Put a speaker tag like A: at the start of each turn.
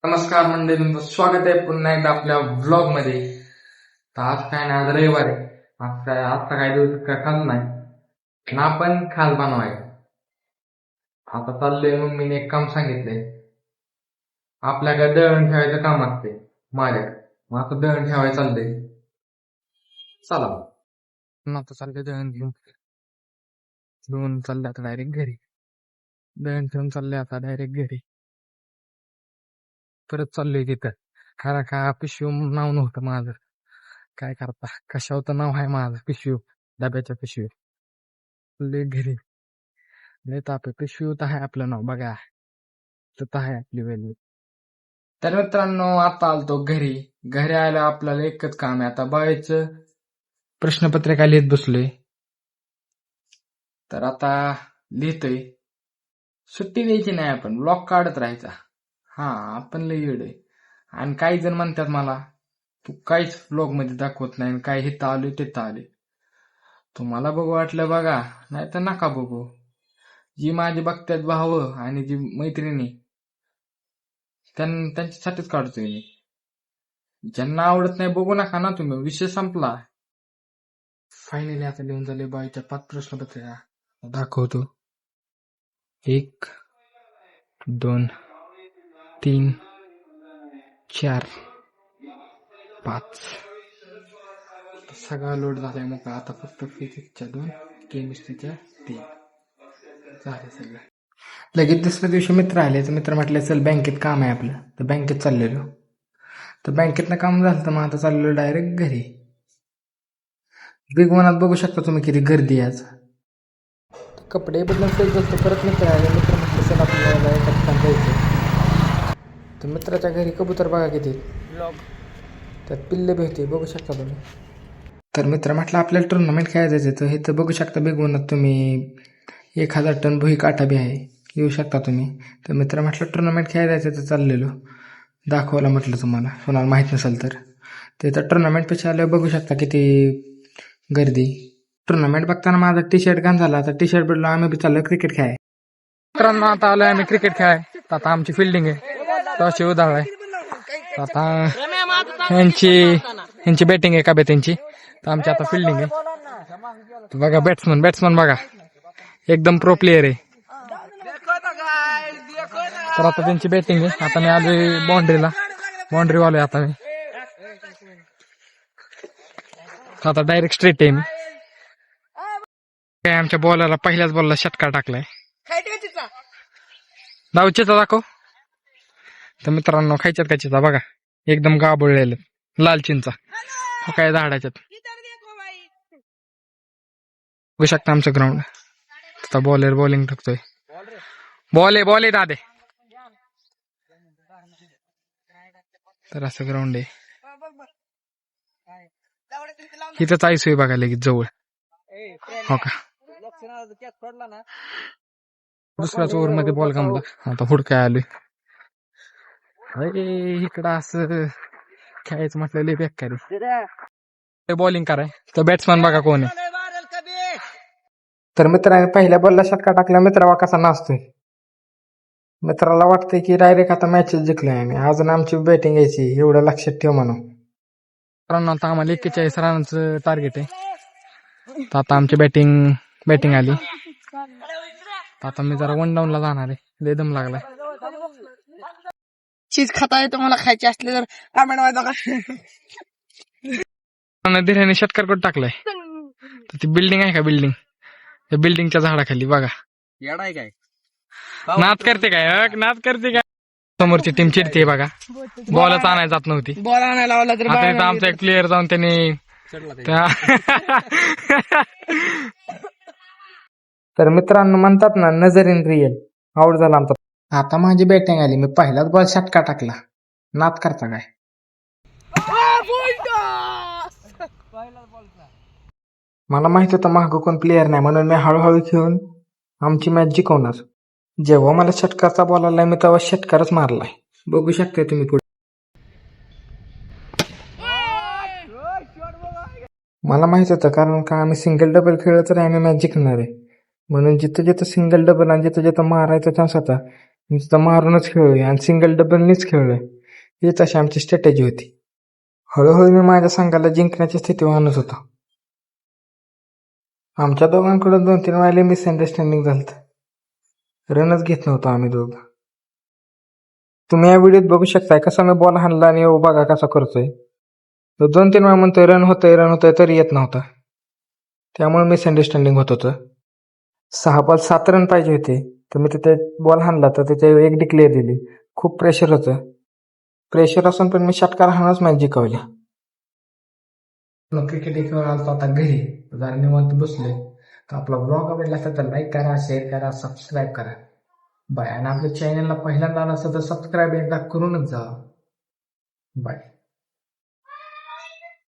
A: नमस्कार मंडळी, स्वागत आहे पुन्हा एकदा आपल्या व्लॉग मध्ये. तर आज काय नाही, आज रविवार आहे. आता काय दिवस काय खाल्लं नाही ना, आपण खास बनवाय. आता चाललोय, मम्मीने एक काम सांगितलंय. आपल्याकडे दळण ठेवायचं काम असते माझ्या. मग आता दळण ठेवायला चाललंय. चला मग आता चाललंय दळण घेऊन चाललंय आता डायरेक्ट घरी. दळण ठेवून चाललंय आता डायरेक्ट घरी. परत चाललोय तिथं. खरा का पिशवी नाव नव्हतं माझं. काय करता, कशावर नाव आहे माझं, पिशवी, डब्याच्या पिशवी. लय घरी लय ताप आहे. पिशवी तर आहे आपलं नाव बघा, तर आहे आपली व्हॅल्यू. तर मित्रांनो, आता आलतो घरी. घरी आलं आपल्याला एकच काम आहे, आता बघायचं प्रश्नपत्रिका लिहित बसलोय. तर आता लिहितोय. सुट्टी द्यायची नाही, आपण ब्लॉक काढत राहायचा. हा, आपण लय येडे. आणि काही जण म्हणतात मला, तू काहीच ब्लॉग मध्ये दाखवत नाही, काय हिथं आलोय तिथं आलोय. तुम्हाला बघू वाटलं बघा, नाही तर नका बघू. जी माझी बघतात भाव आणि जी मैत्रिणी, त्यांच्यासाठीच काढतोय मी. ज्यांना आवडत नाही बघू नका ना तुम्ही, विषय संपला. फायनली आता लिहून झाले बाईच्या 5 प्रश्नपत्रिका. दाखवतो. 1 2 3 4 5. सगळा लोड झालाय मग आता फक्त फिजिक्सच्या 2, केमिस्ट्रीच्या 3 झाले सगळं. लगेच दुसऱ्या दिवशी मित्र आले. तर मित्र म्हटले चल बँकेत काम आहे आपलं. तर बँकेत चाललेलो. तर बँकेतनं काम झालं तर मग आता चाललेलो डायरेक्ट घरी. बिग वनात बघू शकता तुम्ही किती गर्दी आहे आज. कपडे बदलून फ्रेश झालं. परत मित्र आले. मित्र म्हटलं चल आपल्याला एका ठिकाणी जायचं. तर मित्राच्या घरी कबूतर बघा किती, त्यात पिल्ले बी होते, बघू शकता तुम्ही. तर मित्र म्हटलं आपल्याला टुर्नामेंट खेळायचं आहे. तर इथं बघू शकता बिग वनात तुम्ही 1000 टन भुई काटा बी आहे, येऊ शकता तुम्ही. तर मित्र म्हटलं टुर्नामेंट खेळायला जायचं, तर चाललेलो. दाखवायला म्हटलं तुम्हाला, कोणाला माहीत नसेल तर. तर टुर्नामेंट पेक्षा आल्यावर बघू शकता किती गर्दी. टुर्नामेंट बघताना माझा टी शर्ट घाण झाला. आता टी शर्ट बदलून आम्ही बी चाललो क्रिकेट खेळाय. मित्रांनो, आता आलोय आम्ही क्रिकेट खेळाय. आता आमची फिल्डिंग आहे, तशी उधाळ आहे. आता ह्यांची बॅटिंग आहे का त्यांची. तर आमची आता फिल्डिंग आहे. बघा बॅट्समन बघा, एकदम प्रो प्लेयर आहे. तर आता त्यांची बॅटिंग आहे. आता मी आलोय बाउंड्री वालोय आता मी. आता डायरेक्ट स्ट्रेट आहे मी. आमच्या बॉलरला पहिल्याच बॉलला षटकार टाकलाय. चिचा दाखव. तर मित्रांनो, खायच्यात का चिचा बघा, एकदम गाबळलेलं लाल चिंचा काय झाडाच्यात. बघू शकता आमचं ग्राउंड. आता बॉलर बॉलिंग टाकतोय. बॉल आहे दादे. तर असं ग्राउंड आहे. इथं चाळीस आहे बघा लगेच जवळ. हो का, दुसऱ्याच ओव्हर मध्ये बॉल गमला. आता हुडकाय आलोय. इकडं असं खेळायचं म्हटलं लय बेकारी. बॉलिंग कराय तर बॅट्समॅन बघा कोण आहे. तर मित्राने पहिल्या बॉलला षटकार टाकला. मित्रावा कसा नाचतोय. मित्राला वाटतंय की डायरेक्ट आता मॅचेस जिंकलोय आम्ही. अजून आमची बॅटिंग यायची, एवढं लक्षात ठेव म्हणून. कारण आता आम्हाला 41 रनांचं टार्गेट आहे. तर आता आमची बॅटिंग आली. आता मी जरा 1 डाऊनला जाणार आहे, लय दम लागलाय.
B: चीज खाताय तुम्हाला खायची असली तर कमेंट वाजवा.
A: धीराने षटकार करून टाकलाय. तर ती बिल्डिंग आहे का, त्या बिल्डिंगच्या झाडाखाली बघा.
C: काय
A: नाद करते काय समोरची टीम चिडते बघा. बॉलच आणायला जात नव्हती.
B: बॉल आणायला लावला तर
A: आता इथं आमचा एक प्लेअर जाऊन त्याने तर मित्रांनो म्हणतात ना, नजर इन रिअल. आउट झाला आमचा. आता माझी बॅटिंग आली. मी पहिलाच बॉल षटकार टाकला. नाद करता काय. मला माहित होतं मागं कोण प्लेअर नाही, म्हणून मी हळूहळू खेळून आमची मॅच जिंकवणार. जेव्हा मला षटकारचा बॉल आलाय, मी तेव्हा षटकारच मारलाय. बघू शकता तुम्ही पुढे. मला माहित होतं, कारण का आम्ही सिंगल डबल खेळलं तर आम्ही मॅच जिंकणार आहे. म्हणून जिथं जिथं सिंगल डबल आणि जिथं जिथं मारायचा चान्स होता नुसतं मारूनच खेळलोय आणि सिंगल डबलनीच खेळलोय. हीच अशी आमची स्ट्रॅटेजी होती. हळूहळू मी माझ्या संघाला जिंकण्याच्या स्थितीवर आणत होतो. आमच्या दोघांकडून 2-3 वेळेला मिसअंडरस्टँडिंग झालं. रनच घेत नव्हतो आम्ही दोघं. तुम्ही या व्हिडिओत बघू शकताय कसा मी बॉल हाणला आणि बघा कसा करतोय. तो 2-3 वेळा म्हणतोय रन होतोय तरी येत नव्हता. त्यामुळे मिसअंडरस्टँडिंग होत होतं. 6 बॉल 7 रन पाहिजे होते, तर मी तिथे बॉल हाणला तर त्याच्या एक डिक्लेअर दिली. खूप प्रेशर होतं. प्रेशर असून पण मी षटकार हाणच मॅच जिंकवली. क्रिकेट खेळून आलो आता घरी, जरा निवांत बसलोय. तर आपला ब्लॉग आवडला असेल तर लाईक करा, शेअर करा, सबस्क्राईब करा. बाय. आणि आपल्या चॅनलला पहिल्यांदा आला असेल तर सबस्क्राईब एकदा करूनच जा. बाय.